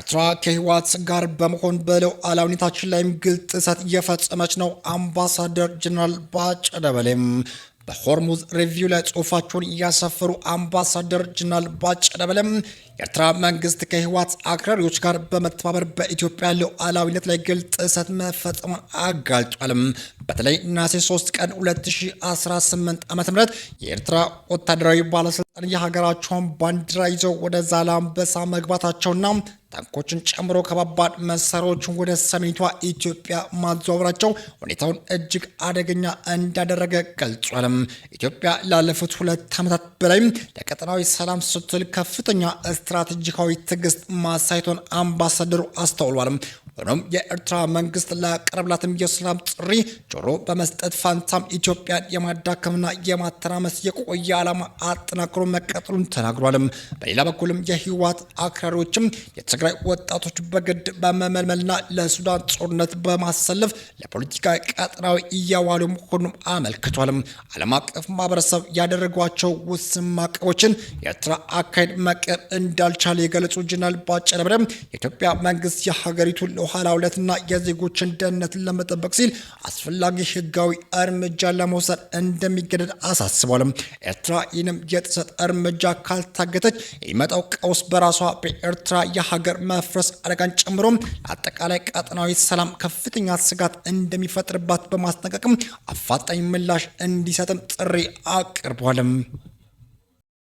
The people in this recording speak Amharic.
ኤርትራ ከህወሓት ጋር በመሆን በሉዓላዊነታችን ላይም ግልጽ ጥሰት እየፈጸመች ነው። አምባሳደር ጀነራል ባጫ ደበሌም በሆርሙዝ ሪቪው ላይ ጽሁፋቸውን እያሰፈሩ አምባሳደር ጀነራል ባጫ ደበሌም የኤርትራ መንግስት ከህወሓት አክራሪዎች ጋር በመተባበር በኢትዮጵያ ሉዓላዊነት ላይ ግልጽ ጥሰት መፈጸሙን አጋልጧልም። በተለይ ነሐሴ 3 ቀን 2018 ዓ.ም የኤርትራ ወታደራዊ ባለስልጣን የሀገራቸውን ባንዲራ ይዘው ወደ ዛላምበሳ መግባታቸውና ታንኮችን ጨምሮ ከባባድ መሳሪያዎችን ወደ ሰሜኒቷ ኢትዮጵያ ማዘዋወራቸው ሁኔታውን እጅግ አደገኛ እንዳደረገ ገልጿል። ኢትዮጵያ ላለፉት 2 ዓመታት በላይ ለቀጠናዊ ሰላም ስትል ከፍተኛ ስትራቴጂካዊ ትዕግስት ማሳየቷን አምባሳደሩ አስተውሏል። ሆኖም የኤርትራ መንግስት ላቀረበላትም የሰላም ጥሪ ጆሮ በመስጠት ፋንታም ኢትዮጵያን የማዳከምና የማተራመስ የቆየ ዓላማ አጠናክሮ መቀጠሉን ተናግሯል። በሌላ በኩልም የህወሓት አክራሪዎችም የትግራይ ወጣቶች በግድ በመመልመልና ለሱዳን ጦርነት በማሰለፍ ለፖለቲካ ቀጠናዊ እያዋሉ መሆኑን አመልክቷል። ዓለም አቀፍ ማህበረሰብ ያደረጓቸው ውስን ማዕቀቦችን የኤርትራ አካሄድ መቀበል እንዳልቻለ የገለጹ ጀነራል ባጫ ደበሌ የኢትዮጵያ መንግስት የሀገሪቱን ሉዓላዊነትና የዜጎችን ደህንነትን ለመጠበቅ ሲል አስፈላጊ ህጋዊ እርምጃ ለመውሰድ እንደሚገደድ አሳስቧል። ኤርትራ ይህንም የጥሰት እርምጃ ካልታገተች የሚመጣው ቀውስ በራሷ በኤርትራ የሀገር መፍረስ አደጋን ጨምሮ ለአጠቃላይ ቀጠናዊ ሰላም ከፍተኛ ስጋት እንደሚፈጥርባት በማስጠንቀቅም አፋጣኝ ምላሽ እንዲሰጥም ጥሪ አቅርቧል።